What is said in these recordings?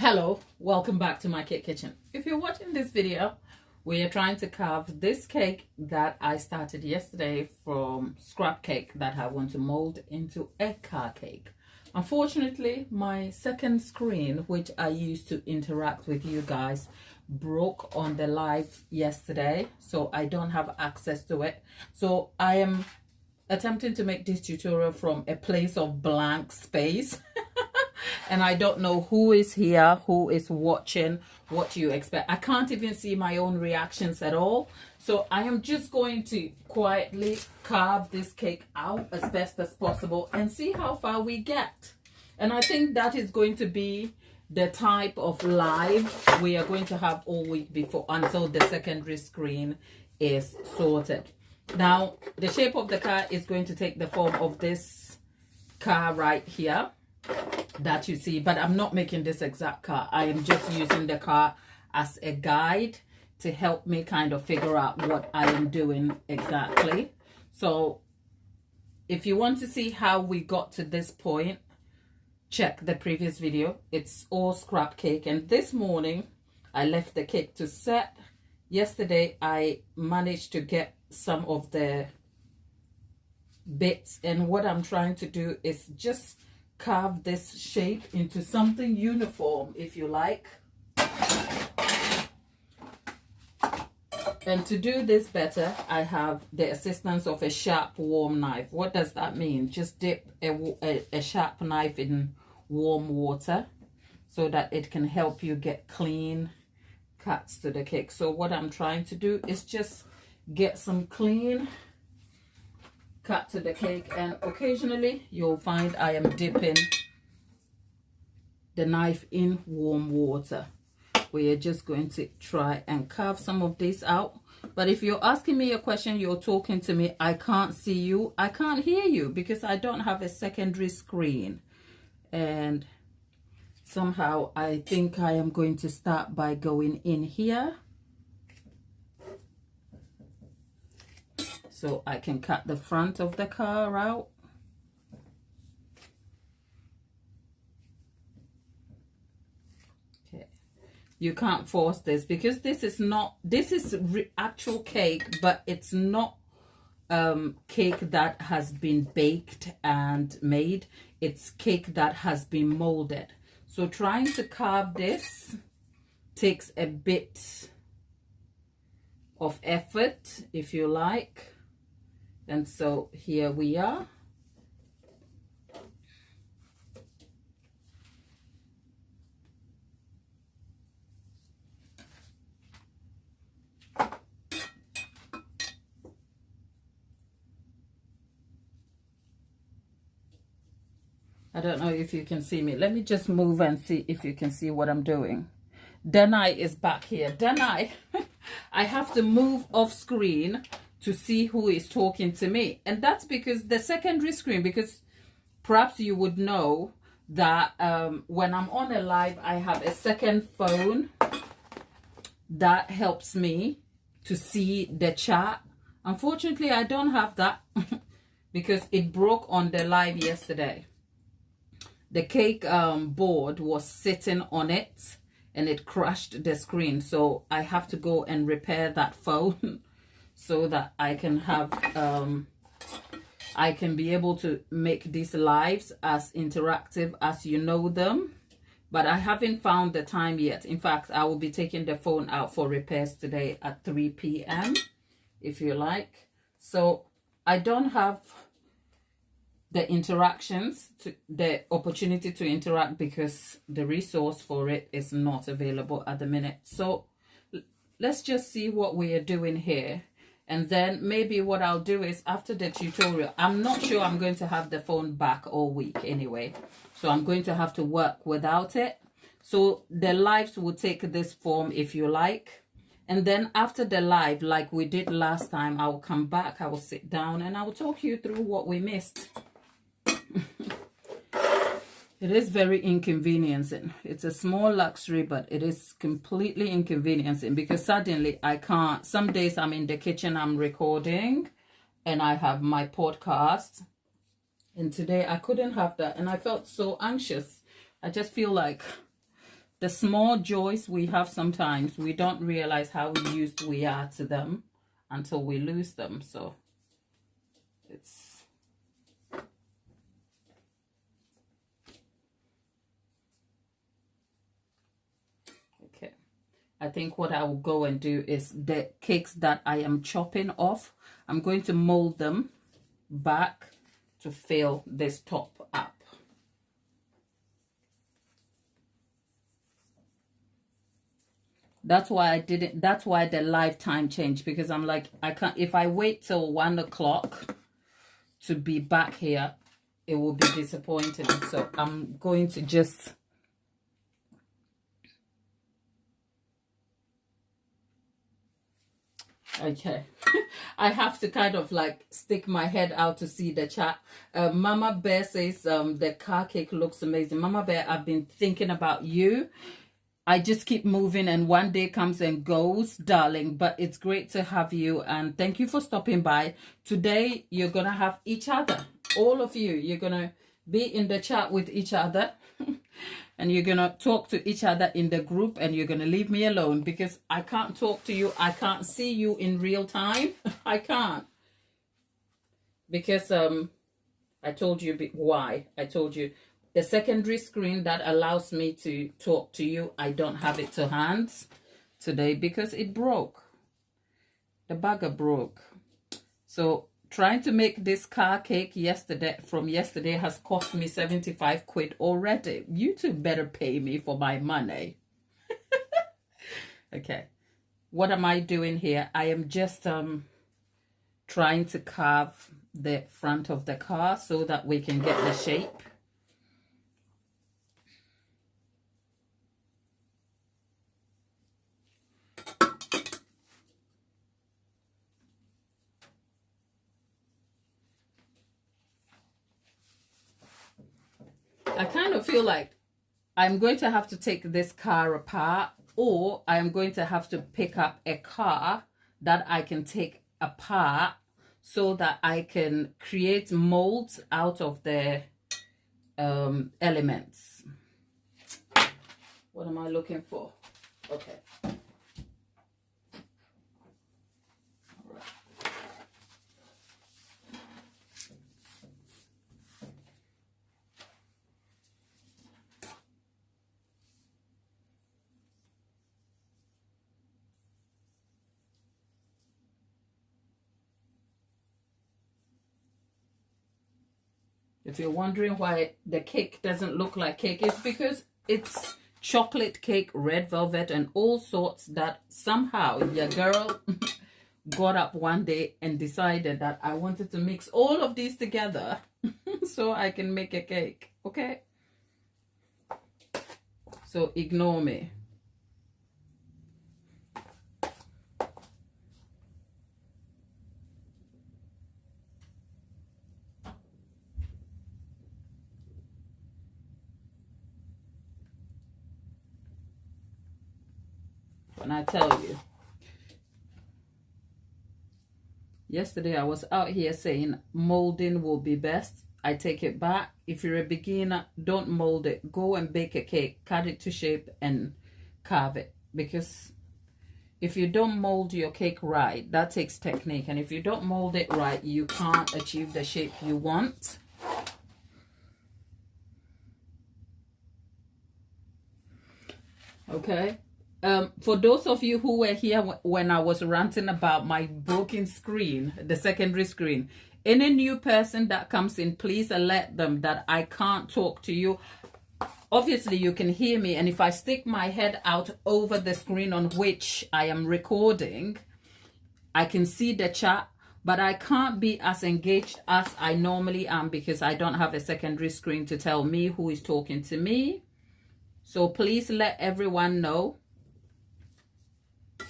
Hello, welcome back to my cake kitchen. If you're watching this video, we are trying to carve this cake that I started yesterday from scrap cake that I want to mold into a car cake. Unfortunately, my second screen, which I used to interact with you guys, broke on the live yesterday, so I don't have access to it. So I am attempting to make this tutorial from a place of blank space. And I don't know who is here, who is watching, what you expect. I can't even see my own reactions at all. So I am just going to quietly carve this cake out as best as possible and see how far we get. And I think that is going to be the type of live we are going to have all week before until the secondary screen is sorted. Now, the shape of the car is going to take the form of this car right here that you see, but I'm not making this exact car. I am just using the car as a guide to help me kind of figure out what I am doing exactly. So if you want to see how we got to this point, check the previous video. It's all scrap cake, and this morning I left the cake to set. Yesterday I managed to get some of the bits, and what I'm trying to do is just carve this shape into something uniform, if you like. And to do this better, I have the assistance of a sharp warm knife. What does that mean? Just dip a sharp knife in warm water so that it can help you get clean cuts to the cake. So what I'm trying to do is just get some clean cut to the cake, and occasionally you'll find I am dipping the knife in warm water. We are just going to try and carve some of this out. But if you're asking me a question, you're talking to me, I can't see you, I can't hear you, because I don't have a secondary screen. And somehow I think I am going to start by going in here so I can cut the front of the car out. Okay, you can't force this because this is actual cake, but it's not cake that has been baked and made. It's cake that has been molded. So trying to carve this takes a bit of effort, if you like. And so here we are. I don't know if you can see me. Let me just move and see if you can see what I'm doing. Denai is back here. Denai, I have to move off screen to see who is talking to me. And that's because the secondary screen, because perhaps you would know that when I'm on a live, I have a second phone that helps me to see the chat. Unfortunately, I don't have that because it broke on the live yesterday. The cake board was sitting on it and it crushed the screen. So I have to go and repair that phone so that I can have, I can be able to make these lives as interactive as you know them. But I haven't found the time yet. In fact, I will be taking the phone out for repairs today at 3 p.m. if you like. So I don't have the interactions, the opportunity to interact because the resource for it is not available at the minute. So let's just see what we are doing here. And then maybe what I'll do is after the tutorial, I'm not sure I'm going to have the phone back all week anyway. So I'm going to have to work without it. So the lives will take this form if you like. And then after the live, like we did last time, I will come back, I will sit down and I will talk you through what we missed. It is very inconveniencing. It's a small luxury, but it is completely inconveniencing because suddenly I can't. Some days I'm in the kitchen, I'm recording and I have my podcast. And today I couldn't have that. And I felt so anxious. I just feel like the small joys we have sometimes, we don't realize how used we are to them until we lose them. So it's okay. I think what I will go and do is the cakes that I am chopping off, I'm going to mold them back to fill this top up. That's why I didn't, that's why the live time changed, because I'm like, I can't, if I wait till 1 o'clock to be back here, it will be disappointing. So I'm going to just, okay. I have to kind of like stick my head out to see the chat. Mama Bear says the car cake looks amazing. Mama Bear, I've been thinking about you. I just keep moving and one day comes and goes, darling, but it's great to have you and thank you for stopping by. Today, you're going to have each other, all of you. You're going to be in the chat with each other and you're going to talk to each other in the group and you're going to leave me alone because I can't talk to you. I can't see you in real time. I can't. Because I told you why. I told you. The secondary screen that allows me to talk to you, I don't have it to hand today because it broke. The bagger broke. So trying to make this car cake from yesterday has cost me 75 quid already. You two better pay me for my money. Okay. What am I doing here? I am just trying to carve the front of the car so that we can get the shape. I kind of feel like I'm going to have to take this car apart, or I'm going to have to pick up a car that I can take apart so that I can create molds out of the elements. What am I looking for? Okay. If you're wondering why the cake doesn't look like cake, it's because it's chocolate cake, red velvet, and all sorts that somehow your girl got up one day and decided that I wanted to mix all of these together so I can make a cake, okay? So ignore me. When I tell you, yesterday I was out here saying molding will be best. I take it back. If you're a beginner, don't mold it. Go and bake a cake, cut it to shape and carve it. Because if you don't mold your cake right, that takes technique. And if you don't mold it right, you can't achieve the shape you want. Okay. For those of you who were here when I was ranting about my broken screen, the secondary screen, any new person that comes in, please alert them that I can't talk to you. Obviously, you can hear me, and if I stick my head out over the screen on which I am recording, I can see the chat, but I can't be as engaged as I normally am because I don't have a secondary screen to tell me who is talking to me. So please let everyone know,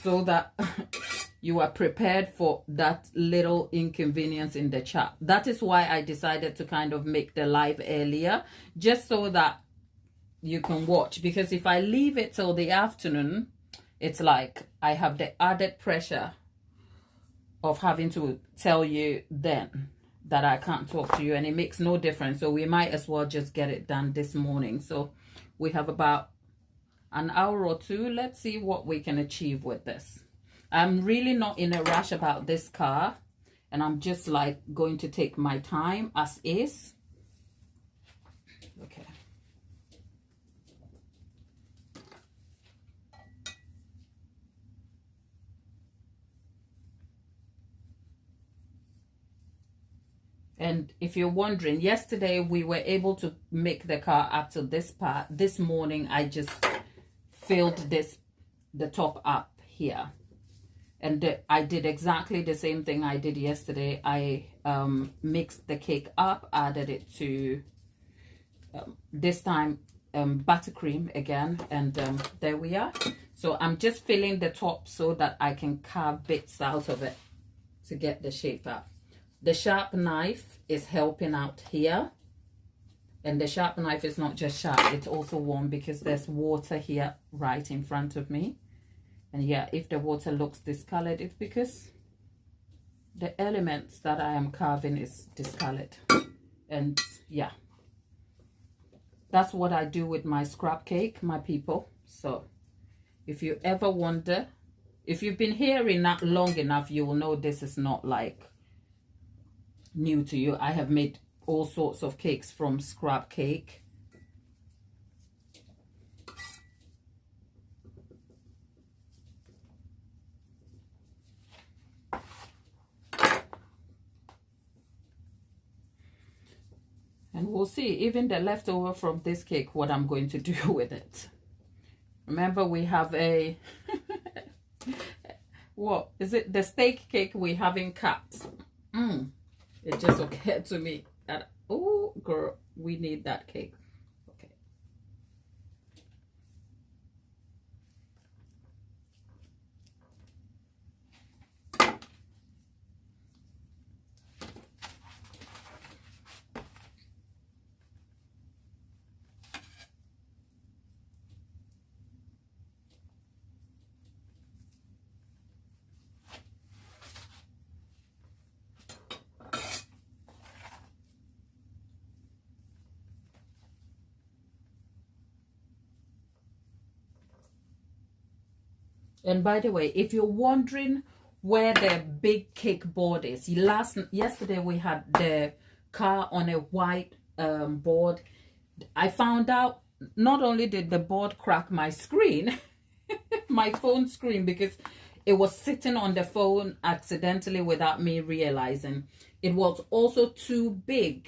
so that you are prepared for that little inconvenience in the chat. That is why I decided to kind of make the live earlier, just so that you can watch. Because if I leave it till the afternoon, it's like I have the added pressure of having to tell you then that I can't talk to you, and it makes no difference. So we might as well just get it done this morning. So we have about an hour or two. Let's see what we can achieve with this. I'm really not in a rush about this car, and I'm just like going to take my time as is. Okay. And if you're wondering, yesterday we were able to make the car up to this part. This morning I just filled the top up here, and I did exactly the same thing I did yesterday. I mixed the cake up, added it to this time buttercream again, and there we are. So I'm just filling the top so that I can carve bits out of it to get the shape up. The sharp knife is helping out here, and the sharp knife is not just sharp, it's also warm because there's water here right in front of me. And yeah, if the water looks discolored, it's because the elements that I am carving is discolored. And yeah, that's what I do with my scrap cake, my people. So if you ever wonder, if you've been hearing that long enough, you will know this is not like new to you. I have made all sorts of cakes from scrap cake. And we'll see, even the leftover from this cake, what I'm going to do with it. Remember, we have a what is it, the steak cake we haven't cut. It just occurred to me that, oh girl, we need that cake. Okay. And by the way, if you're wondering where the big cake board is, yesterday we had the car on a white board. I found out not only did the board crack my screen, my phone screen, because it was sitting on the phone accidentally without me realizing. It was also too big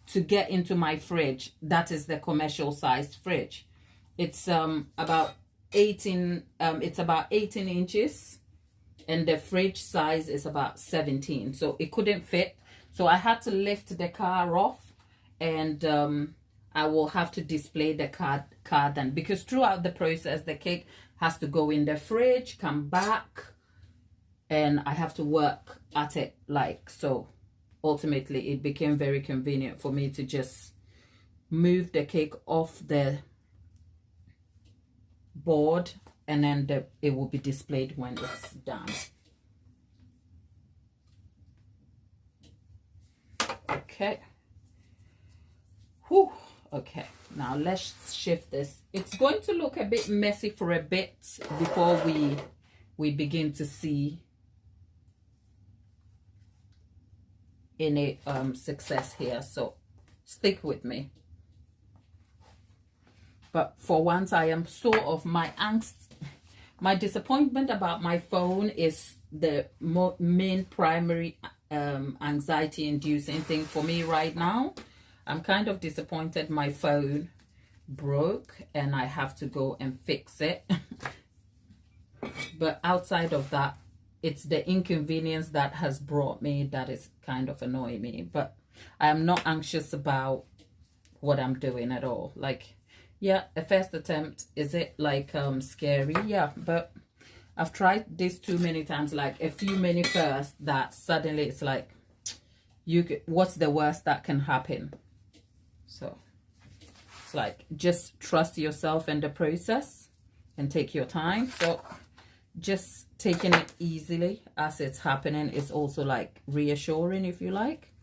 to get into my fridge. That is the commercial sized fridge. It's about 18 inches, and the fridge size is about 17, so it couldn't fit. So I had to lift the car off, and I will have to display the card then, because throughout the process the cake has to go in the fridge, come back, and I have to work at it like so. Ultimately it became very convenient for me to just move the cake off the board, and then it will be displayed when it's done. Okay. Whew. Okay, now let's shift this. It's going to look a bit messy for a bit before we begin to see any success here, so stick with me. But for once, I am sort of, my angst, my disappointment about my phone is the main primary anxiety inducing thing for me right now. I'm kind of disappointed my phone broke and I have to go and fix it. But outside of that, it's the inconvenience that has brought me that is kind of annoying me. But I am not anxious about what I'm doing at all. Like, yeah, a first attempt, is it like scary? Yeah, but I've tried this too many times, like a few many first, that suddenly it's like, what's the worst that can happen? So it's like, just trust yourself in the process and take your time. So just taking it easily as it's happening is also like reassuring, if you like.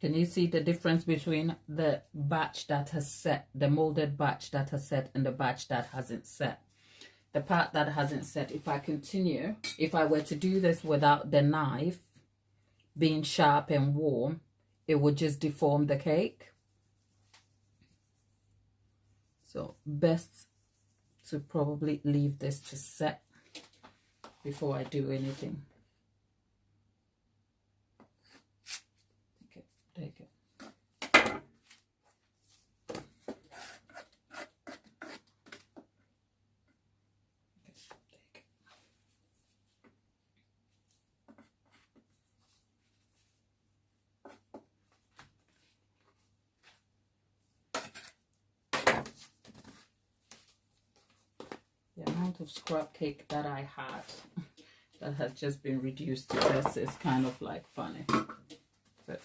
Can you see the difference between the batch that has set, the molded batch that has set, and the batch that hasn't set? The part that hasn't set, if I continue, if I were to do this without the knife being sharp and warm, it would just deform the cake. So best to probably leave this to set before I do anything. Okay, take it. The amount of scrap cake that I had that has just been reduced to this is kind of like funny. But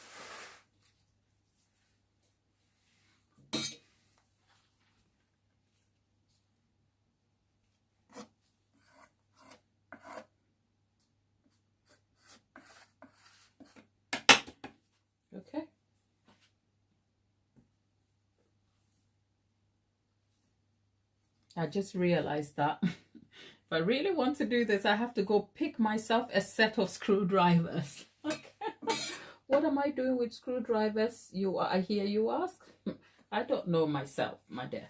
okay. I just realized that if I really want to do this, I have to go pick myself a set of screwdrivers. Okay. What am I doing with screwdrivers? I hear you ask. I don't know myself, my dear.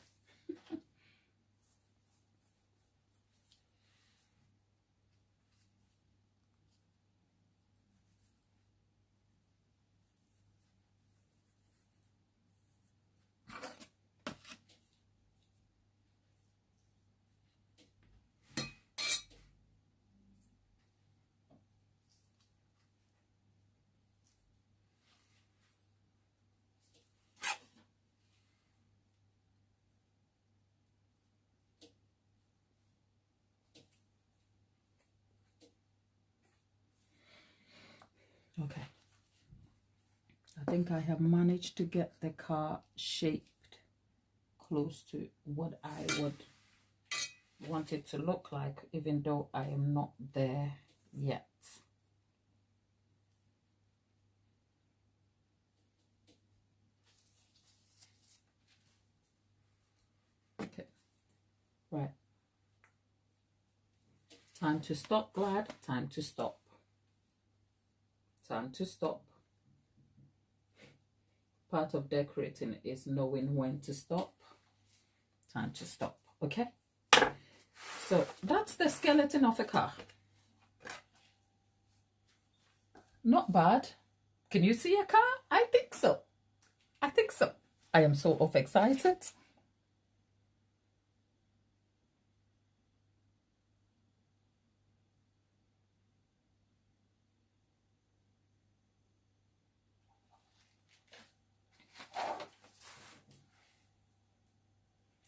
Okay. I think I have managed to get the car shaped close to what I would want it to look like, even though I am not there yet. Okay. Right. Time to stop, Glad. Time to stop. Time to stop. Part of decorating is knowing when to stop. Time to stop. Okay. So that's the skeleton of a car. Not bad. Can you see a car? I think so. I think so. I am sort of excited.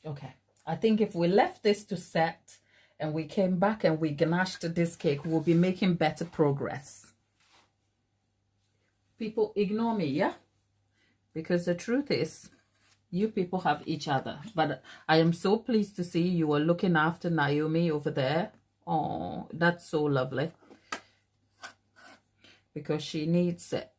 Okay, I think if we left this to set and we came back and we ganashed this cake, we'll be making better progress. People ignore me, yeah? Because the truth is, you people have each other. But I am so pleased to see you are looking after Naomi over there. Oh, that's so lovely. Because she needs it.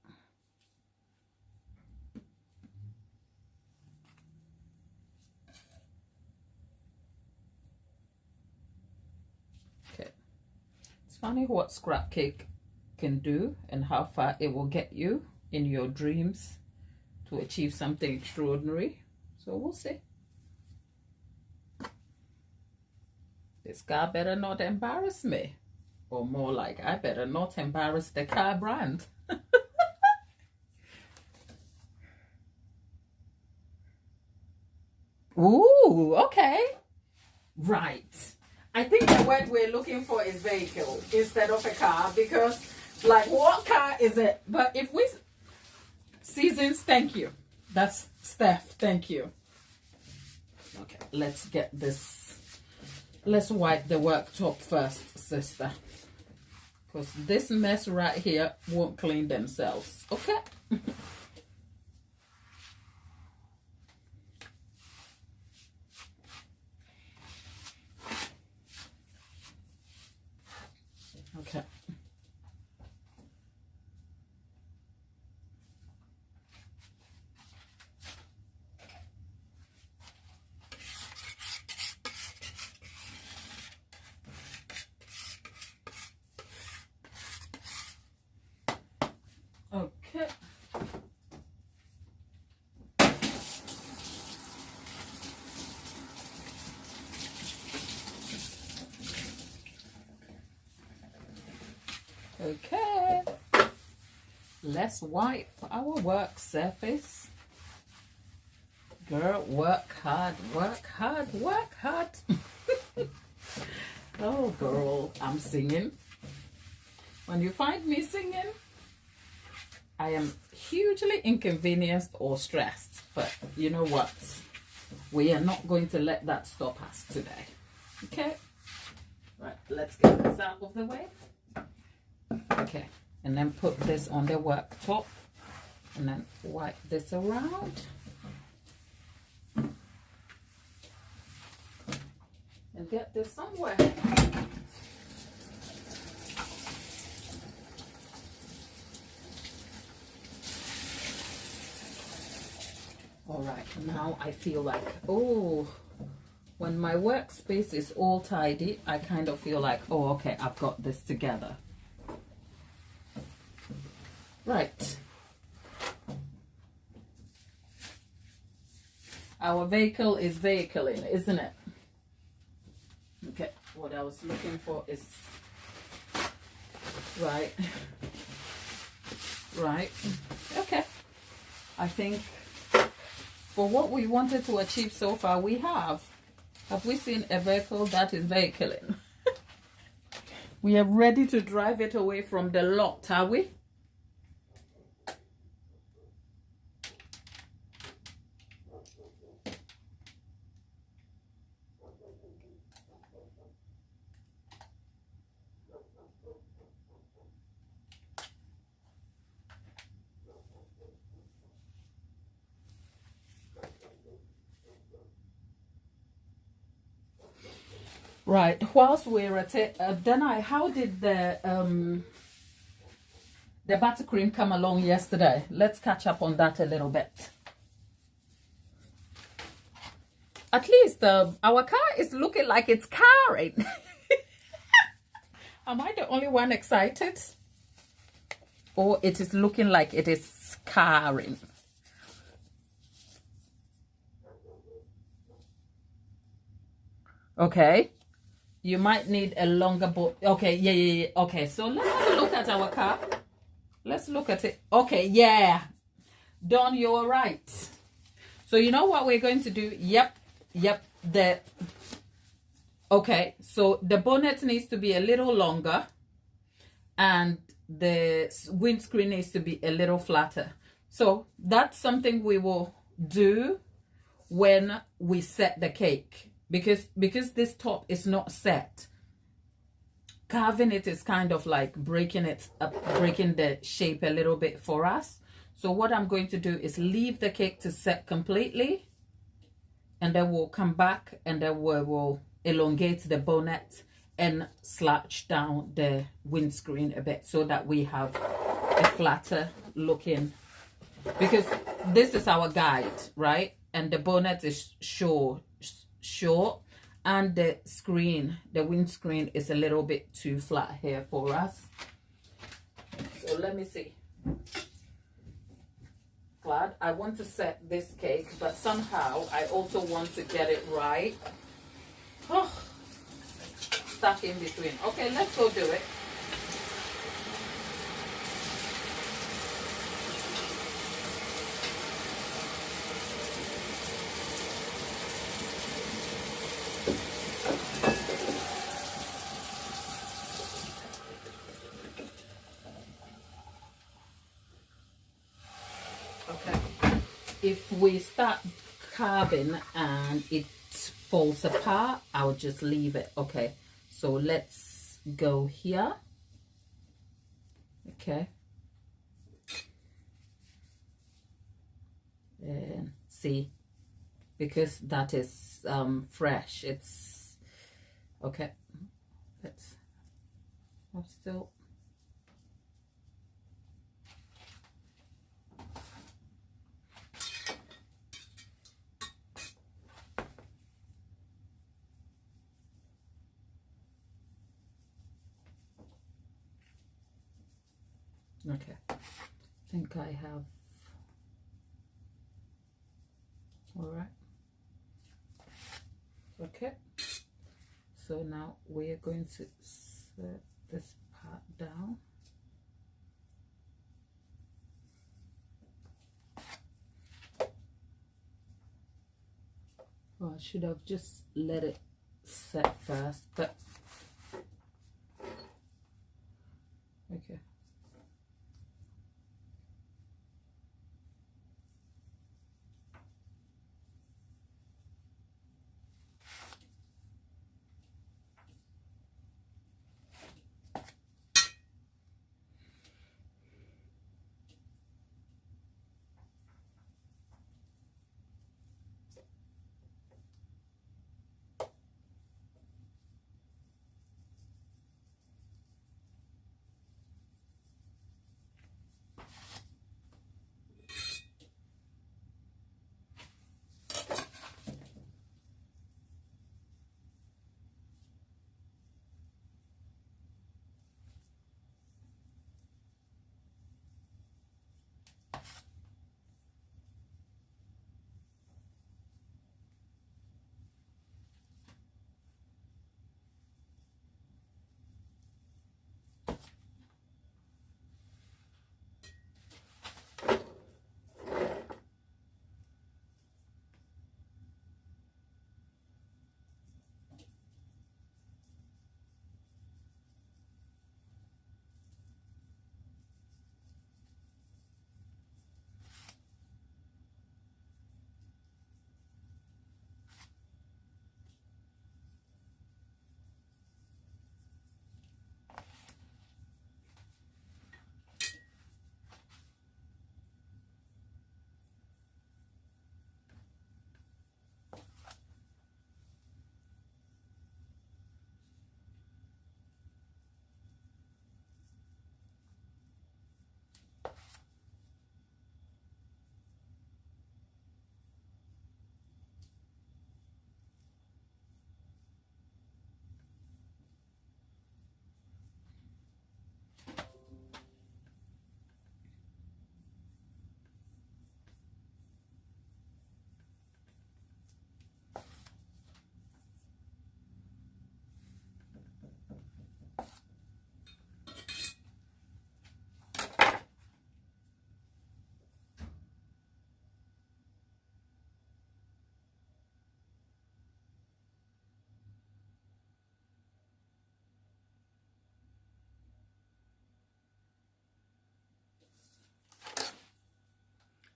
Funny what scrap cake can do and how far it will get you in your dreams to achieve something extraordinary. So we'll see. This car better not embarrass me, or more like I better not embarrass the car brand. Ooh, okay, right. I think the word we're looking for is vehicle instead of a car, because like what car is it? But if we seasons, thank you. That's Steph, thank you. Okay, let's get this. Let's wipe the worktop first, sister. Because this mess right here won't clean themselves. Okay. Okay. Okay, let's wipe our work surface. Girl, work hard, work hard, work hard. Oh, girl, I'm singing. When you find me singing, I am hugely inconvenienced or stressed. But you know what? We are not going to let that stop us today. Okay? Right, let's get this out of the way. Okay, and then put this on the worktop. And then wipe this around. And get this somewhere. All right, now I feel like, oh, when my workspace is all tidy, I kind of feel like, oh, okay, I've got this together. Right. Our vehicle is vehicling, isn't it? Okay, what I was looking for is right. Okay, I think for what we wanted to achieve so far, we have we seen a vehicle that is vehicling? We are ready to drive it away from the lot, are we? Right, whilst we're at it, Danai, how did the buttercream come along yesterday? Let's catch up on that a little bit. At least our car is looking like it's carring. Am I the only one excited? Or it is looking like it is carring? Okay. You might need a longer boat. Okay, yeah. Okay, so let's have a look at our car. Let's look at it. Okay, yeah. Dawn, you're right. So you know what we're going to do? Yep. Okay, so the bonnet needs to be a little longer. And the windscreen needs to be a little flatter. So that's something we will do when we set the cake. Because this top is not set, carving it is kind of like breaking it up, breaking the shape a little bit for us. So what I'm going to do is leave the cake to set completely, and then we'll come back and then we will elongate the bonnet and slouch down the windscreen a bit so that we have a flatter looking, because this is our guide, right? And the bonnet is short, and the windscreen is a little bit too flat here for us. So let me see. Glad I want to set this cake, but somehow I also want to get it right. Oh, stuck in between. Okay, let's go do it. If we start carving and it falls apart, I'll just leave it. Okay, so let's go here. Okay, and see, because that is fresh, it's okay. I'm still okay. I think I have. All right. Okay. So now we're going to set this part down. Oh, I should have just let it set first, but okay.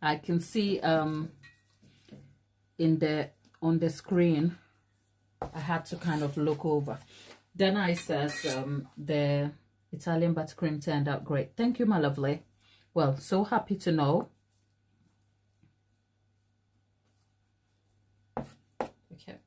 I can see in the on the screen, I had to kind of look over. Then I says the Italian buttercream turned out great. Thank you, my lovely. Well, so happy to know. Okay.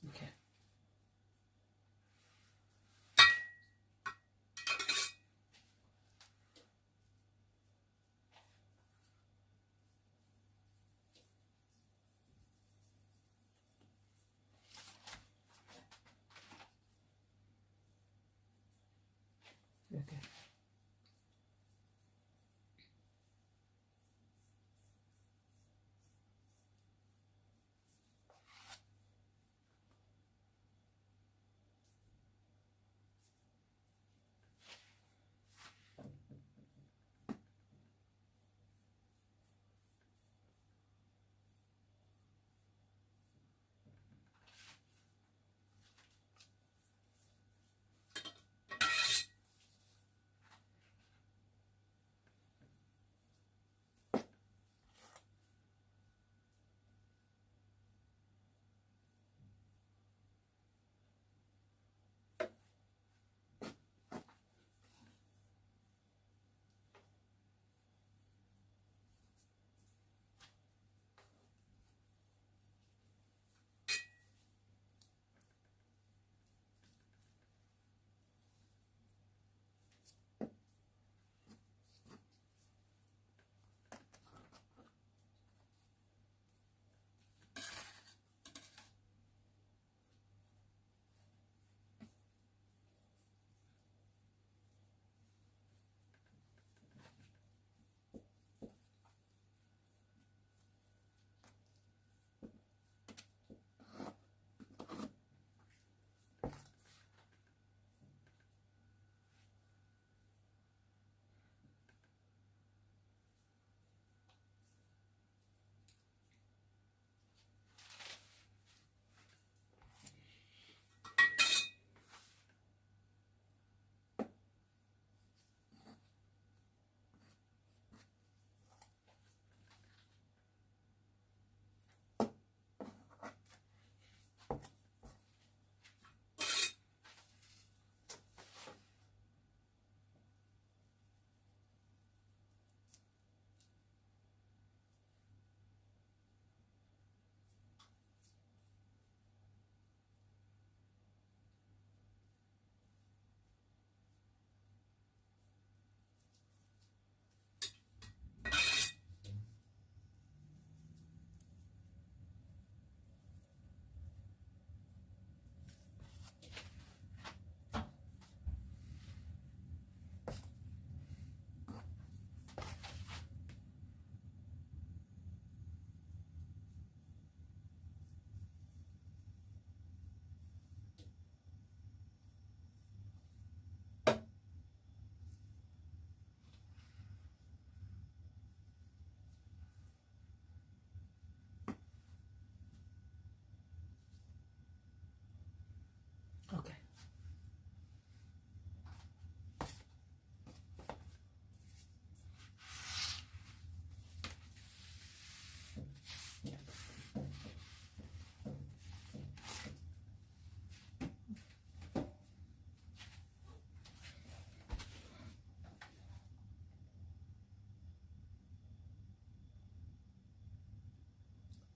Okay. Okay.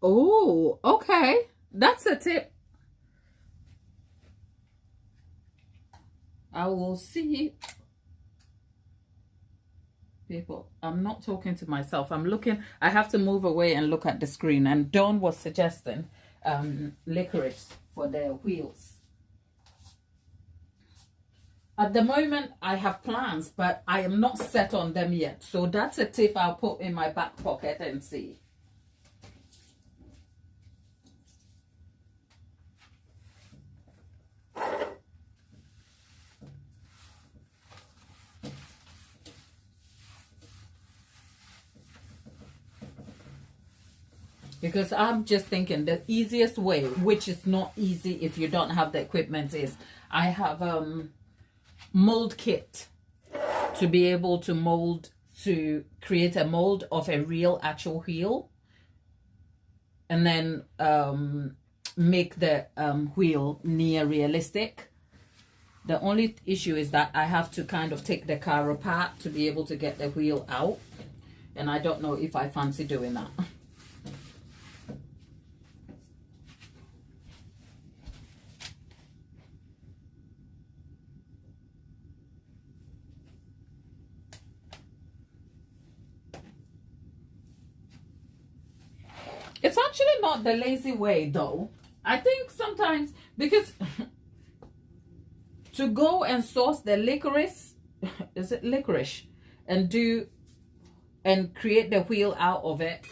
Oh, okay. That's a tip. I will see. People, I'm not talking to myself. I'm looking. I have to move away and look at the screen. And Dawn was suggesting licorice for the wheels. At the moment, I have plans, but I am not set on them yet. So that's a tip I'll put in my back pocket and see. Because I'm just thinking the easiest way, which is not easy if you don't have the equipment, is I have mold kit to be able to mold, to create a mold of a real actual wheel, and then make the wheel near realistic. The only issue is that I have to kind of take the car apart to be able to get the wheel out, and I don't know if I fancy doing that. It's actually not the lazy way, though. I think sometimes, because to go and source the licorice, is it licorice, and create the wheel out of it,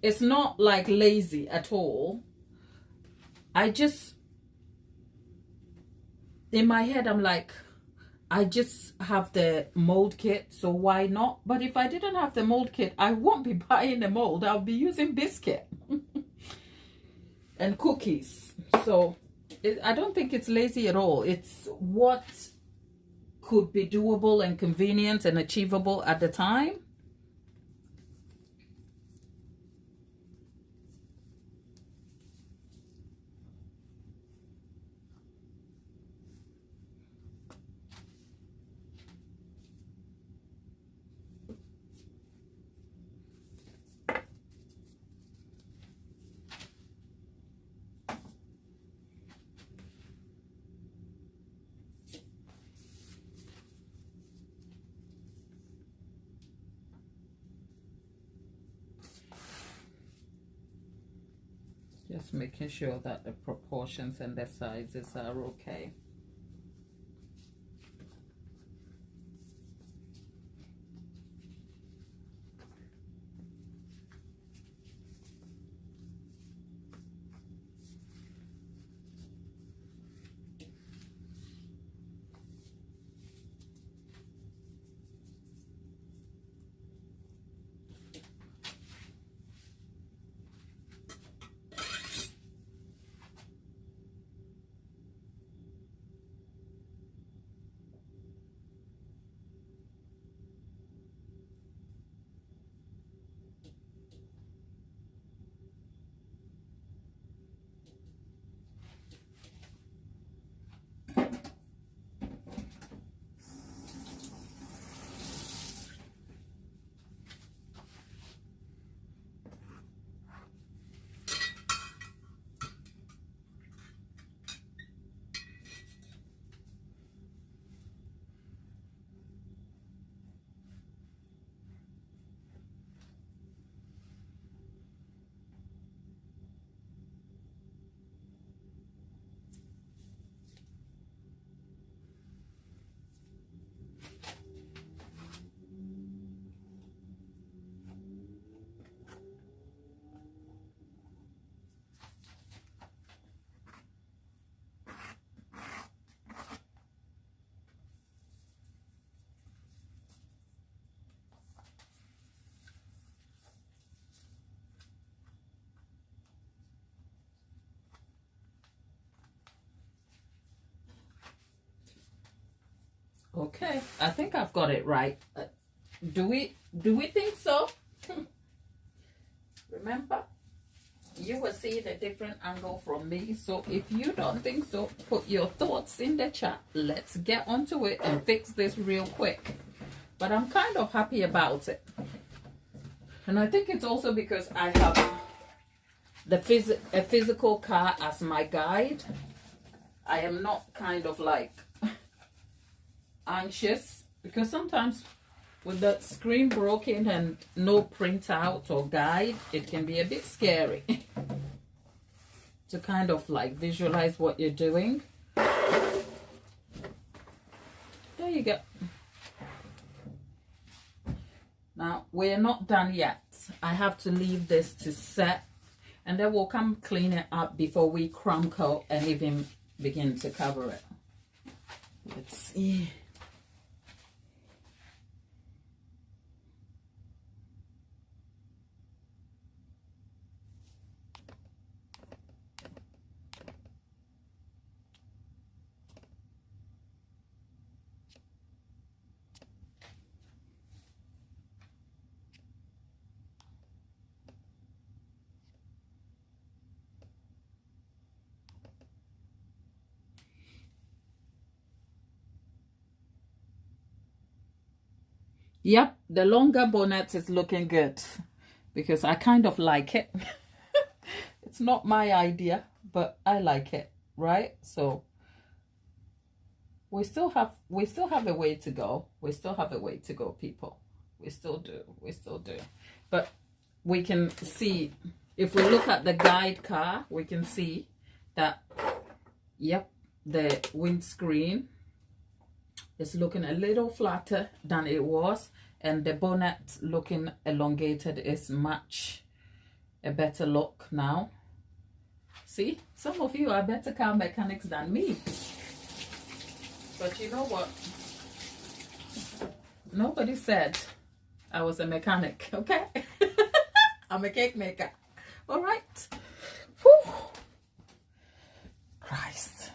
it's not like lazy at all. I just, in my head, I'm like, I just have the mold kit, so why not? But if I didn't have the mold kit, I won't be buying the mold. I'll be using biscuit and cookies. So I don't think it's lazy at all. It's what could be doable and convenient and achievable at the time. Just making sure that the proportions and the sizes are okay. Okay, I think I've got it right. Do we think so? Remember, you will see a different angle from me. So if you don't think so, put your thoughts in the chat. Let's get onto it and fix this real quick. But I'm kind of happy about it. And I think it's also because I have a physical car as my guide. I am not kind of like anxious, because sometimes with the screen broken and no printout or guide, it can be a bit scary to kind of like visualize what you're doing. There you go. Now we're not done yet. I have to leave this to set, and then we'll come clean it up before we crumb coat and even begin to cover it. Let's see. Yep, the longer bonnet is looking good because I kind of like it. It's not my idea, but I like it, right? So we still have a way to go. We still have a way to go, people. We still do. But we can see, if we look at the guide car, we can see that, yep, the windscreen is looking a little flatter than it was, and the bonnet looking elongated is much a better look now. See, some of you are better car mechanics than me, but you know what, nobody said I was a mechanic, okay? I'm a cake maker. All right. Whew. Christ.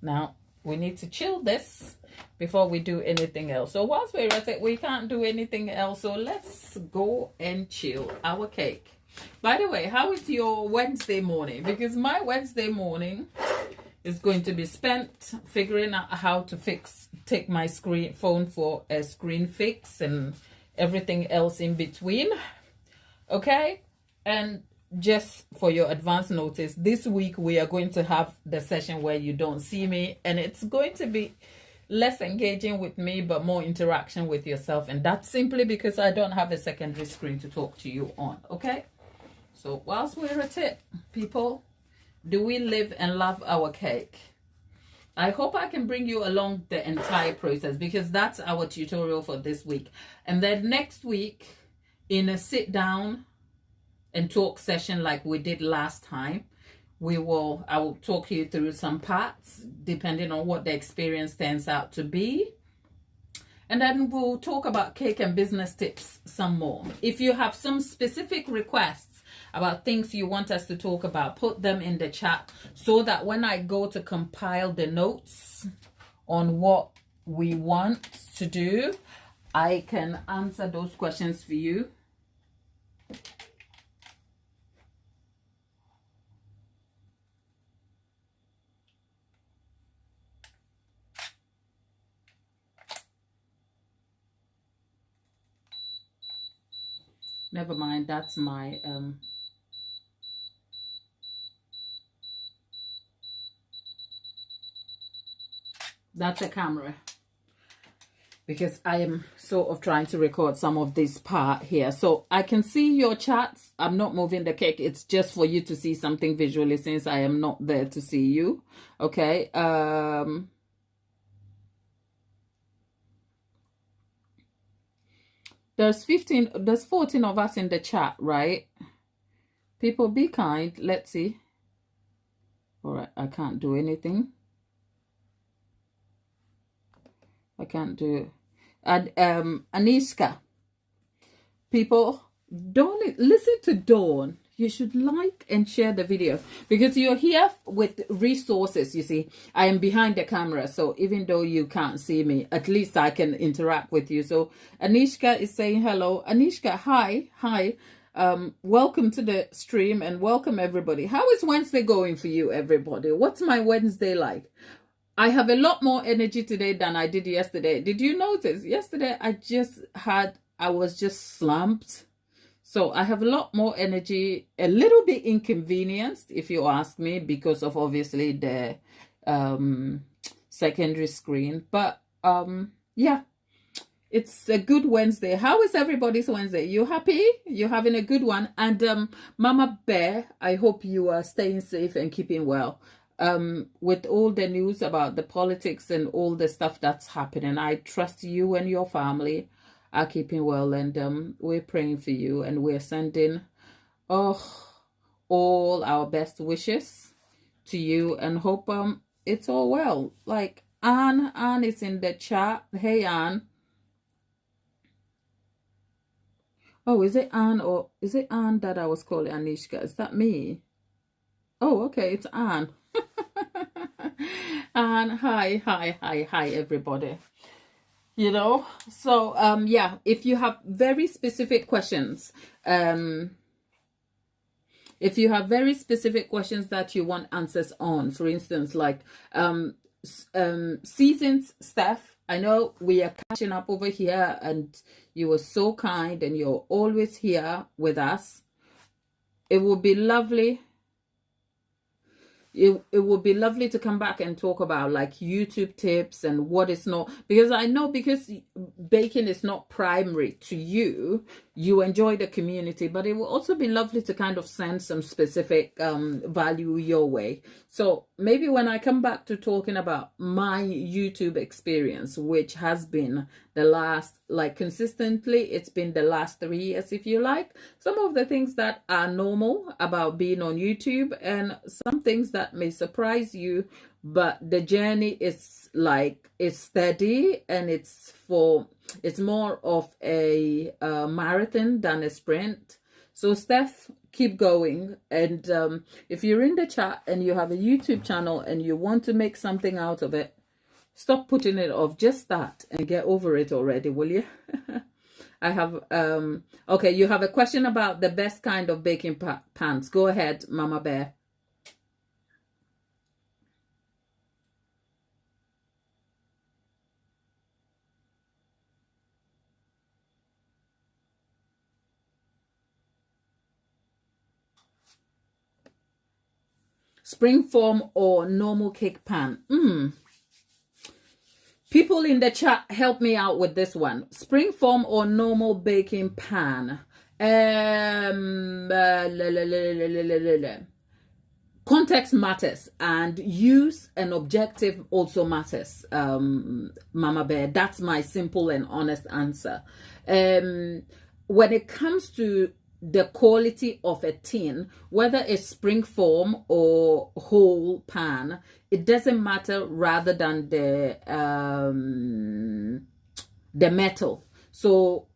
Now we need to chill this before we do anything else. So whilst we're at it, we can't do anything else, so let's go and chill our cake. By the way, how is your Wednesday morning? Because my Wednesday morning is going to be spent figuring out how to take my phone for a screen fix and everything else in between. Okay? And just for your advance notice, this week we are going to have the session where you don't see me, and it's going to be less engaging with me but more interaction with yourself, and that's simply because I don't have a secondary screen to talk to you on. Okay, so whilst we're at it, people, do we live and love our cake? I hope I can bring you along the entire process, because that's our tutorial for this week. And then next week, in a sit down and talk session like we did last time, I will talk you through some parts depending on what the experience turns out to be. And then we'll talk about cake and business tips some more. If you have some specific requests about things you want us to talk about, put them in the chat, so that when I go to compile the notes on what we want to do, I can answer those questions for you. Never mind, that's my that's a camera, because I am sort of trying to record some of this part here, so I can see your chats. I'm not moving the cake, it's just for you to see something visually, since I am not there to see you. Okay, there's 14 of us in the chat, right? People, be kind. Let's see. All right, I can't do anything. I can't do. And Aniska, people, don't listen to Dawn. You should like and share the video, because you're here with resources. You see, I am behind the camera, so even though you can't see me, at least I can interact with you. So Anishka is saying hello. Anishka, hi. Welcome to the stream, and welcome everybody. How is Wednesday going for you, everybody? What's my Wednesday like? I have a lot more energy today than I did yesterday. Did you notice? Yesterday I was just slumped. So I have a lot more energy, a little bit inconvenienced, if you ask me, because of obviously the secondary screen. But yeah, it's a good Wednesday. How is everybody's Wednesday? You happy? You having a good one? And Mama Bear, I hope you are staying safe and keeping well. With all the news about the politics and all the stuff that's happening, I trust you and your family are keeping well, and we're praying for you, and we're sending all our best wishes to you, and hope it's all well. Like Anne is in the chat. Hey Anne. Oh, is it Anne, or is it Anne that I was calling Anishka? Is that me? Oh, okay, it's Anne. Anne, hi everybody. You know, so yeah, if you have very specific questions, that you want answers on, for instance, like seasons stuff, I know we are catching up over here, and you were so kind, and you're always here with us. It would be lovely. It would be lovely to come back and talk about like YouTube tips and what is not, because I know, because baking is not primary to you, you enjoy the community, but it will also be lovely to kind of send some specific value your way. So maybe when I come back to talking about my YouTube experience, which has been the last, like consistently, it's been the last 3 years, if you like, some of the things that are normal about being on YouTube, and some things that may surprise you, but the journey is like, it's steady, and it's more of a marathon than a sprint. So Steph, keep going. And if you're in the chat and you have a YouTube channel and you want to make something out of it, stop putting it off. Just start and get over it already, will you? I have okay, you have a question about the best kind of baking pans. Go ahead, Mama Bear. Springform or normal cake pan? People in the chat, help me out with this one. Springform or normal baking pan? Context matters, and use and objective also matters, Mama Bear. That's my simple and honest answer. When it comes to the quality of a tin, whether it's springform or whole pan, it doesn't matter, rather than the metal. So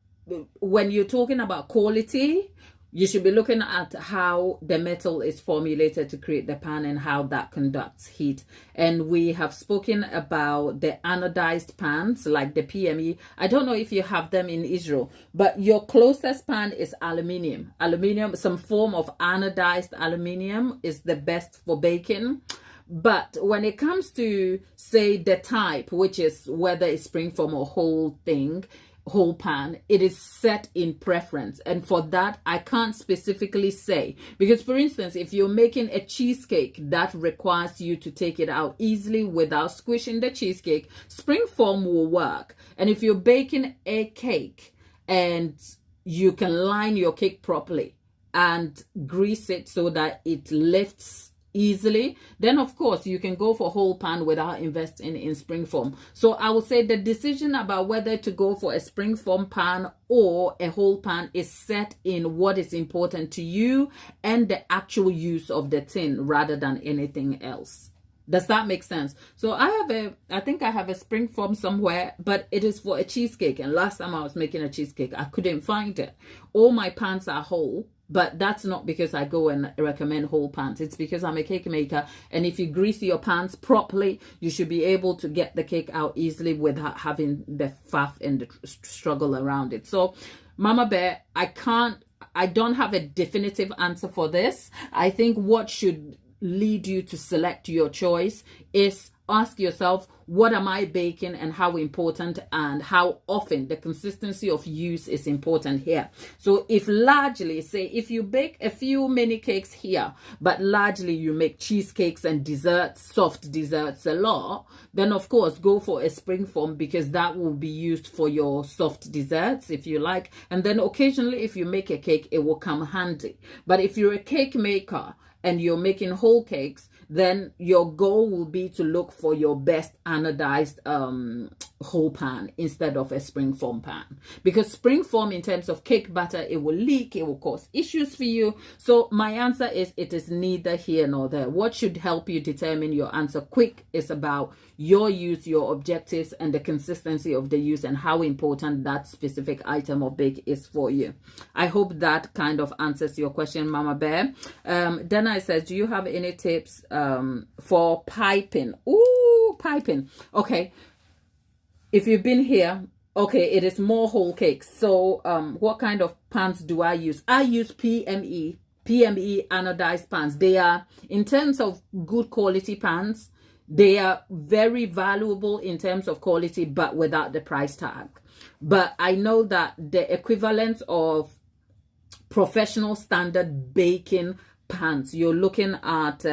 when you're talking about quality, you should be looking at how the metal is formulated to create the pan and how that conducts heat. And we have spoken about the anodized pans, like the PME. I don't know if you have them in Israel, but your closest pan is aluminium. Aluminium, some form of anodized aluminium, is the best for baking. But when it comes to, say, the type, which is whether it's springform or whole pan, it is set in preference, and for that I can't specifically say, because for instance, if you're making a cheesecake that requires you to take it out easily without squishing the cheesecake, springform will work. And if you're baking a cake and you can line your cake properly and grease it so that it lifts easily, then of course you can go for whole pan without investing in springform. So I would say the decision about whether to go for a springform pan or a whole pan is set in what is important to you and the actual use of the tin, rather than anything else. Does that make sense? So I think I have a springform somewhere, but it is for a cheesecake, and last time I was making a cheesecake I couldn't find it. All my pans are whole, but that's not because I go and recommend whole pans. It's because I'm a cake maker, and if you grease your pans properly, you should be able to get the cake out easily without having the faff and the struggle around it. So Mama Bear, I don't have a definitive answer for this. I think what should lead you to select your choice is ask yourself, what am I baking and how important and how often? The consistency of use is important here. So if largely, say if you bake a few mini cakes here, but largely you make cheesecakes and desserts, soft desserts a lot, then of course go for a spring form, because that will be used for your soft desserts if you like. And then occasionally if you make a cake, it will come handy. But if you're a cake maker and you're making whole cakes, then your goal will be to look for your best anodized whole pan instead of a spring form pan, because spring form, in terms of cake batter, it will leak, it will cause issues for you. So my answer is, it is neither here nor there. What should help you determine your answer quick is about your use, your objectives, and the consistency of the use, and how important that specific item of bake is for you. I hope that kind of answers your question, Mama Bear. Then I said, do you have any tips for piping? Ooh, piping. Okay. If you've been here, okay, it is more whole cakes. So what kind of pans do I use? I use PME anodized pans. They are, in terms of good quality pans, they are very valuable in terms of quality, but without the price tag. But I know that the equivalent of professional standard baking pans, you're looking at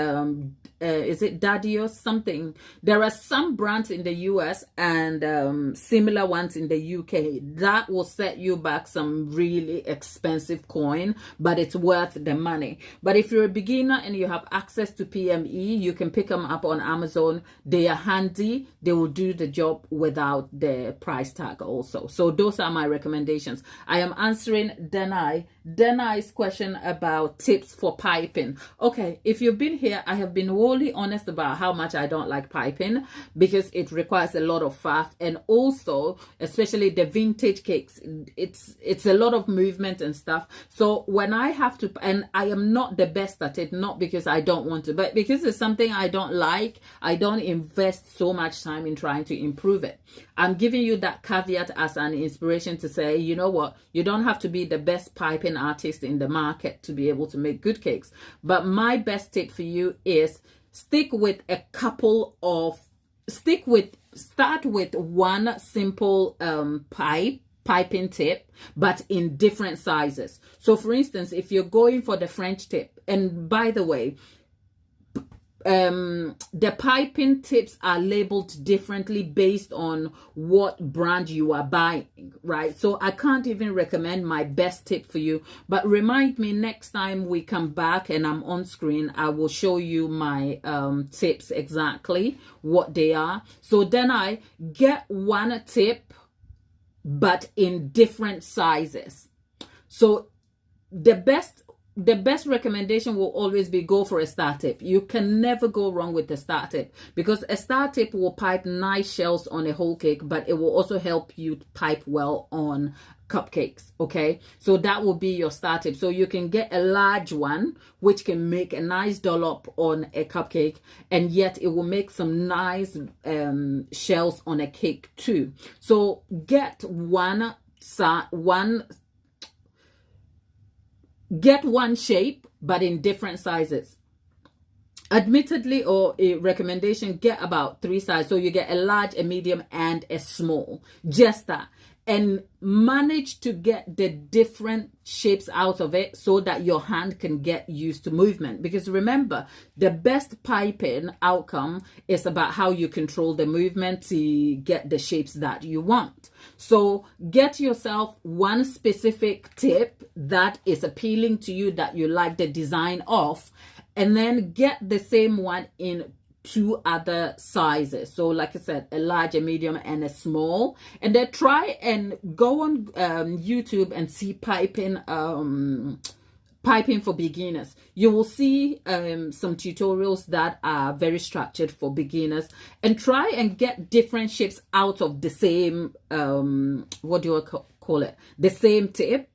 is it Daddy or something? There are some brands in the US and similar ones in the UK that will set you back some really expensive coin, but it's worth the money. But if you're a beginner and you have access to PME, you can pick them up on Amazon. They are handy. They will do the job without the price tag also. So those are my recommendations. I am answering Denai's question about tips for piping. Okay, if you've been here, I have been wholly honest about how much I don't like piping, because it requires a lot of faff, and also especially the vintage cakes, it's a lot of movement and stuff. So when I have to, and I am not the best at it, not because I don't want to, but because it's something I don't like, I don't invest so much time in trying to improve it. I'm giving you that caveat as an inspiration to say, you know what, you don't have to be the best piping artist in the market to be able to make good cakes. But my best tip for you is start with one simple piping tip, but in different sizes. So for instance, if you're going for the French tip, and by the way, the piping tips are labeled differently based on what brand you are buying, right? So I can't even recommend my best tip for you, but remind me next time we come back and I'm on screen, I will show you my tips, exactly what they are. So then I get one tip, but in different sizes. So the best recommendation will always be go for a star tip. You can never go wrong with the star tip, because a star tip will pipe nice shells on a whole cake, but it will also help you pipe well on cupcakes. Okay, so that will be your star tip. So you can get a large one which can make a nice dollop on a cupcake, and yet it will make some nice shells on a cake too. So get one shape, but in different sizes. Admittedly, or a recommendation, get about 3 sizes. So you get a large, a medium, and a small. Just that. And manage to get the different shapes out of it so that your hand can get used to movement. Because remember, the best piping outcome is about how you control the movement to get the shapes that you want. So get yourself one specific tip that is appealing to you, that you like the design of, and then get the same one in 2 other sizes. So like I said, a large, a medium, and a small. And then try and go on YouTube and see piping for beginners. You will see some tutorials that are very structured for beginners, and try and get different shapes out of the same what do I call it, the same tip.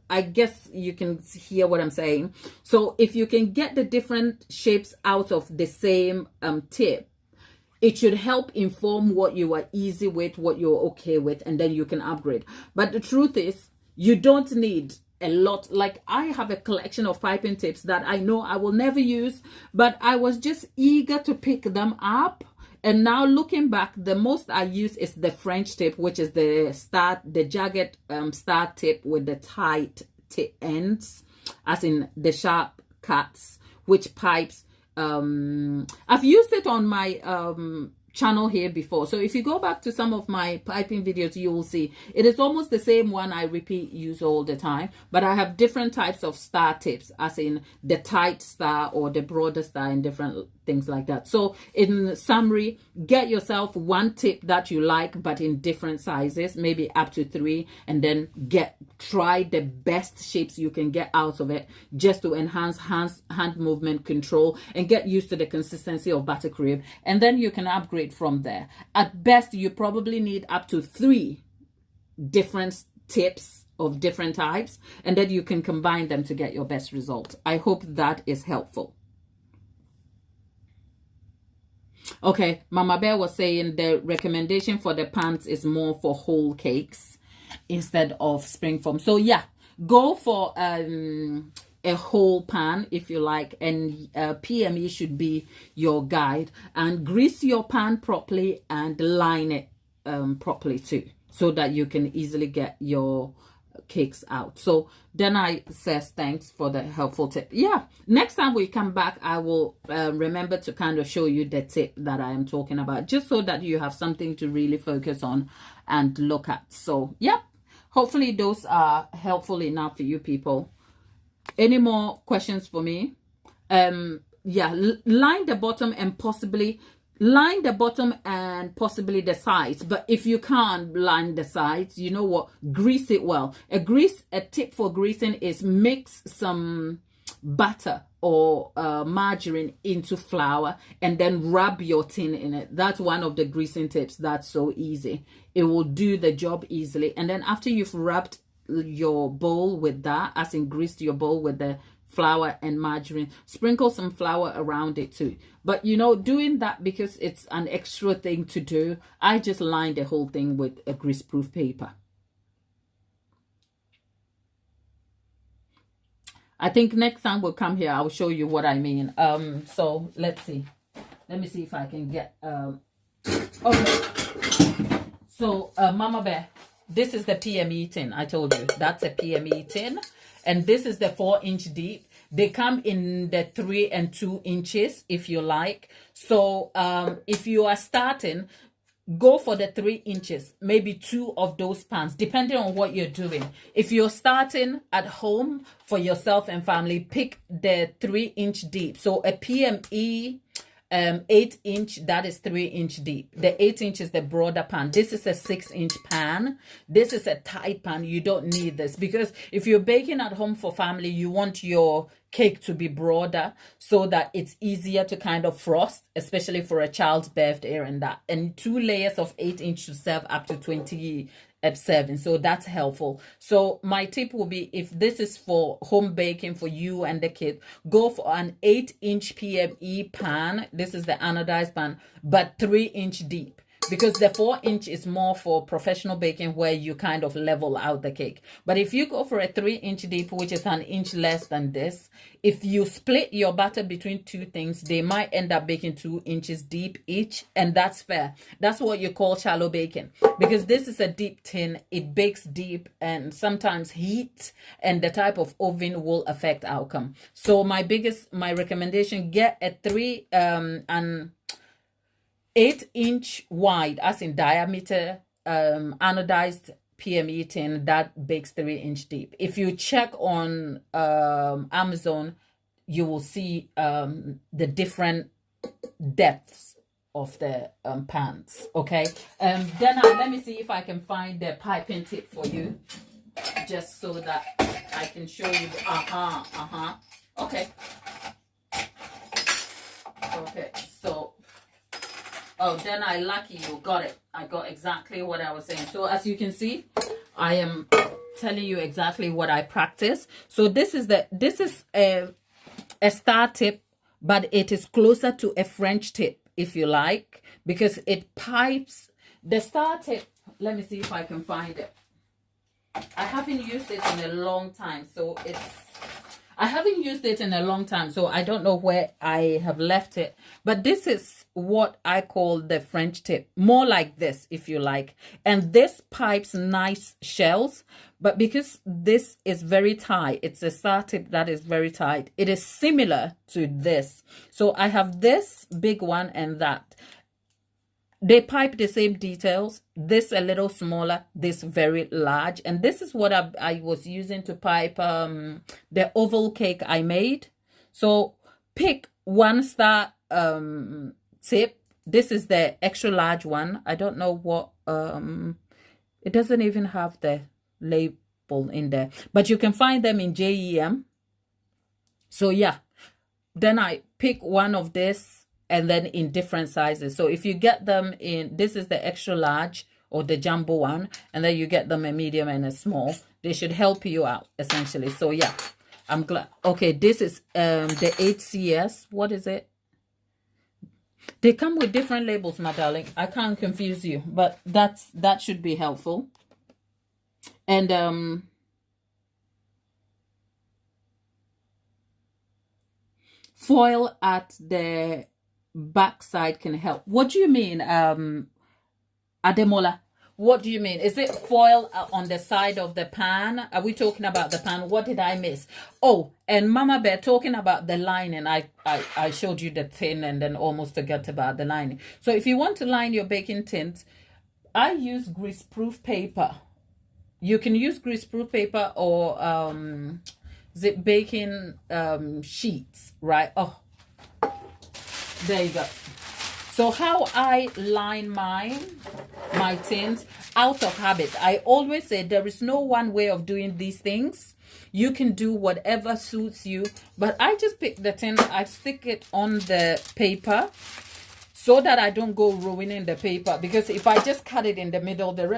I guess you can hear what I'm saying. So if you can get the different shapes out of the same tip, it should help inform what you are easy with, what you're okay with, and then you can upgrade. But the truth is, you don't need a lot. Like I have a collection of piping tips that I know I will never use, but I was just eager to pick them up. And now looking back, the most I use is the French tip, which is the jagged star tip with the tight tip ends, as in the sharp cuts, which pipes. I've used it on my channel here before, so if you go back to some of my piping videos, you will see it is almost the same one I use all the time, but I have different types of star tips, as in the tight star or the broader star, and different things like that. So in summary, get yourself one tip that you like, but in different sizes, maybe up to 3, and then try the best shapes you can get out of it, just to enhance hand movement control and get used to the consistency of buttercream, and then you can upgrade from there. At best, you probably need up to 3 different tips of different types, and then you can combine them to get your best results. I hope that is helpful. Okay, Mama Bear was saying the recommendation for the pans is more for whole cakes instead of spring foam. So yeah, go for a whole pan if you like, and PME should be your guide. And grease your pan properly and line it properly too, so that you can easily get your cakes out. So then I says thanks for the helpful tip. Yeah, next time we come back, I will remember to kind of show you the tip that I am talking about, just so that you have something to really focus on and look at. So yeah, hopefully those are helpful enough for you people. Any more questions for me? Yeah, line the bottom and possibly the sides. But if you can't line the sides, you know what, grease it well. A tip for greasing is mix some butter or margarine into flour and then rub your tin in it. That's one of the greasing tips. That's so easy. It will do the job easily. And then after you've rubbed your bowl with that, as in greased your bowl with the flour and margarine, sprinkle some flour around it too. But you know, doing that, because it's an extra thing to do, I just line the whole thing with a grease-proof paper. I think next time we'll come here, I'll show you what I mean. So let's see. Let me see if I can get okay. So Mama Bear, this is the PME tin. I told you that's a PME tin. And this is the 4-inch deep. They come in the 3 and 2 inches if you like. So if you are starting, go for the 3 inches, maybe 2 of those pans, depending on what you're doing. If you're starting at home for yourself and family, pick the 3-inch deep. So a PME 8-inch, that is 3-inch deep. The 8-inch is the broader pan. This is a 6-inch pan. This is a tight pan. You don't need this, because if you're baking at home for family, you want your cake to be broader so that it's easier to kind of frost, especially for a child's birthday and that. And 2 layers of 8-inch to serve up to 20 at 7, so that's helpful. So my tip will be, if this is for home baking for you and the kid, go for an 8-inch PME pan. This is the anodized pan, but 3-inch deep, because the 4-inch is more for professional baking where you kind of level out the cake. But if you go for a 3-inch deep, which is an inch less than this, if you split your batter between 2 things, they might end up baking 2 inches deep each, and that's fair. That's what you call shallow baking, because this is a deep tin. It bakes deep, and sometimes heat and the type of oven will affect outcome. So my recommendation, get a 8-inch wide, as in diameter, anodized PME tin that bakes 3-inch deep. If you check on Amazon, you will see the different depths of the pans. Okay, then let me see if I can find the piping tip for you, just so that I can show you. Okay. So. Oh, then lucky you got it. I got exactly what I was saying. So as you can see, I am telling you exactly what I practice. So this is a star tip, but it is closer to a French tip, if you like, because it pipes. The star tip, let me see if I can find it. I haven't used it in a long time, so I haven't used it in a long time, so I don't know where I have left it. But this is what I call the French tip. More like this, if you like. And this pipes nice shells. But because this is very tight, it's a star tip that is very tight. It is similar to this. So I have this big one and that. They pipe the same details. This a little smaller, this very large. And this is what I was using to pipe the oval cake I made. So pick 1 star tip. This is the extra large one. I don't know what, it doesn't even have the label in there. But you can find them in JEM. So yeah, then I pick one of this. And then in different sizes. So if you get them in, this is the extra large or the jumbo one, and then you get them a medium and a small, they should help you out essentially. So yeah, I'm glad. Okay, this is the 8CS. What is it? They come with different labels, my darling. I can't confuse you, but that should be helpful. And foil at the backside can help. What do you mean, Ademola? What do you mean? Is it foil on the side of the pan? Are we talking about the pan? What did I miss? Oh, and Mama Bear talking about the lining. I showed you the tin and then almost forgot about the lining. So if you want to line your baking tins, I use greaseproof paper. You can use greaseproof paper or zip baking sheets, right? Oh, there you go. So how I line my tins, out of habit. I always say there is no one way of doing these things. You can do whatever suits you. But I just pick the tin, I stick it on the paper so that I don't go ruining the paper. Because if I just cut it in the middle, the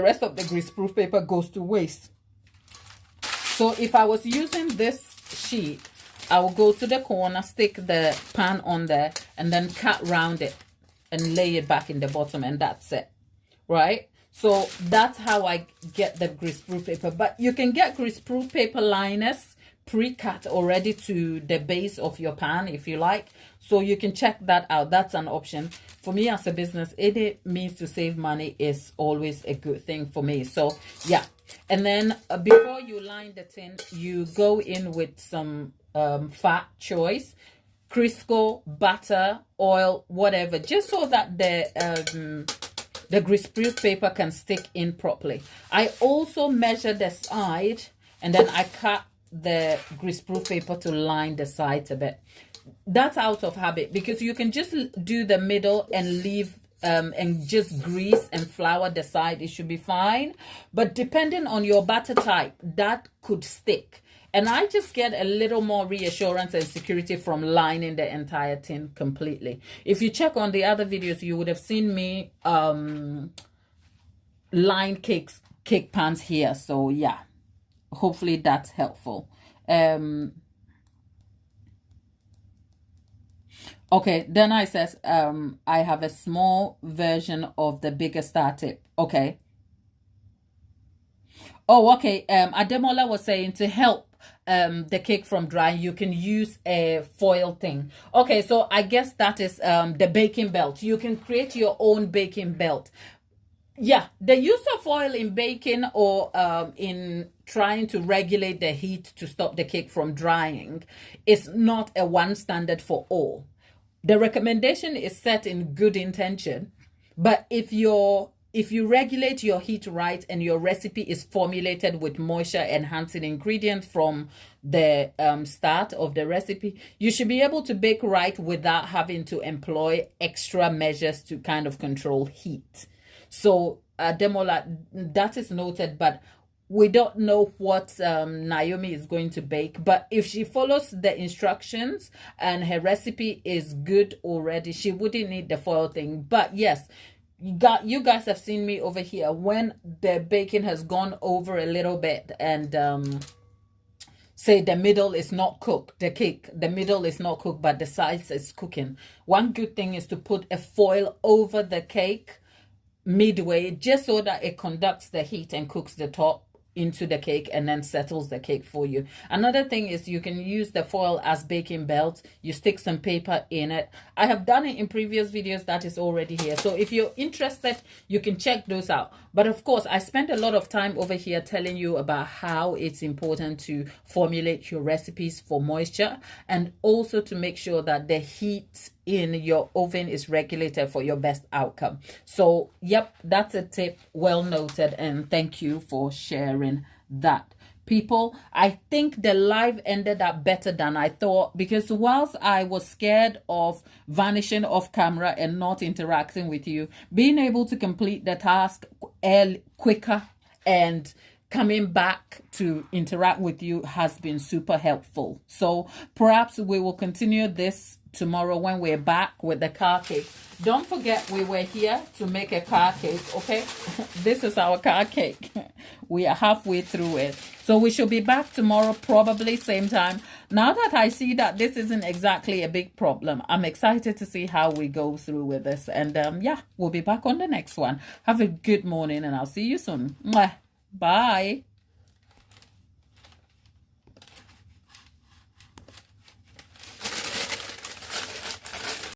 rest of the greaseproof paper goes to waste. So if I was using this sheet, I will go to the corner, stick the pan on there, and then cut round it and lay it back in the bottom, and that's it, right? So that's how I get the greaseproof paper. But you can get greaseproof paper liners pre-cut already to the base of your pan if you like. So you can check that out. That's an option. For me as a business, it means to save money is always a good thing for me. So yeah. And then before you line the tin, you go in with some fat choice, Crisco, butter, oil, whatever, just so that the greaseproof paper can stick in properly. I also measure the side and then I cut the greaseproof paper to line the sides a bit. That's out of habit because you can just do the middle and leave and just grease and flour the side. It should be fine. But depending on your batter type, that could stick. And I just get a little more reassurance and security from lining the entire tin completely. If you check on the other videos, you would have seen me line cake pans here. So yeah, hopefully that's helpful. Okay, then I says, I have a small version of the bigger star tip. Okay. Oh, okay. Ademola was saying to help the cake from drying, you can use a foil thing. Okay, so I guess that is the baking belt. You can create your own baking belt. Yeah, the use of oil in baking or in trying to regulate the heat to stop the cake from drying is not a one standard for all. The recommendation is set in good intention, but if you regulate your heat right and your recipe is formulated with moisture enhancing ingredients from the start of the recipe, you should be able to bake right without having to employ extra measures to kind of control heat. So Demola, that is noted, but we don't know what Naomi is going to bake. But if she follows the instructions and her recipe is good already, she wouldn't need the foil thing. But yes, you guys have seen me over here when the baking has gone over a little bit and say the middle is not cooked, the middle is not cooked, but the sides is cooking. One good thing is to put a foil over the cake midway, just so that it conducts the heat and cooks the top, into the cake and then settles the cake for you. Another thing is you can use the foil as baking belt. You stick some paper in it. I have done it in previous videos that is already here. So if you're interested, you can check those out. But of course, I spent a lot of time over here telling you about how it's important to formulate your recipes for moisture, and also to make sure that the heat in your oven is regulated for your best outcome. So yep, that's a tip. Well noted, and thank you for sharing that. People, I think the live ended up better than I thought, because whilst I was scared of vanishing off camera and not interacting with you, being able to complete the task quicker and coming back to interact with you has been super helpful. So perhaps we will continue this tomorrow when we're back with the car cake. Don't forget, we were here to make a car cake, okay? This is our car cake. We are halfway through it. So we should be back tomorrow, probably same time. Now that I see that this isn't exactly a big problem, I'm excited to see how we go through with this. And yeah, we'll be back on the next one. Have a good morning, and I'll see you soon. Mwah. Bye.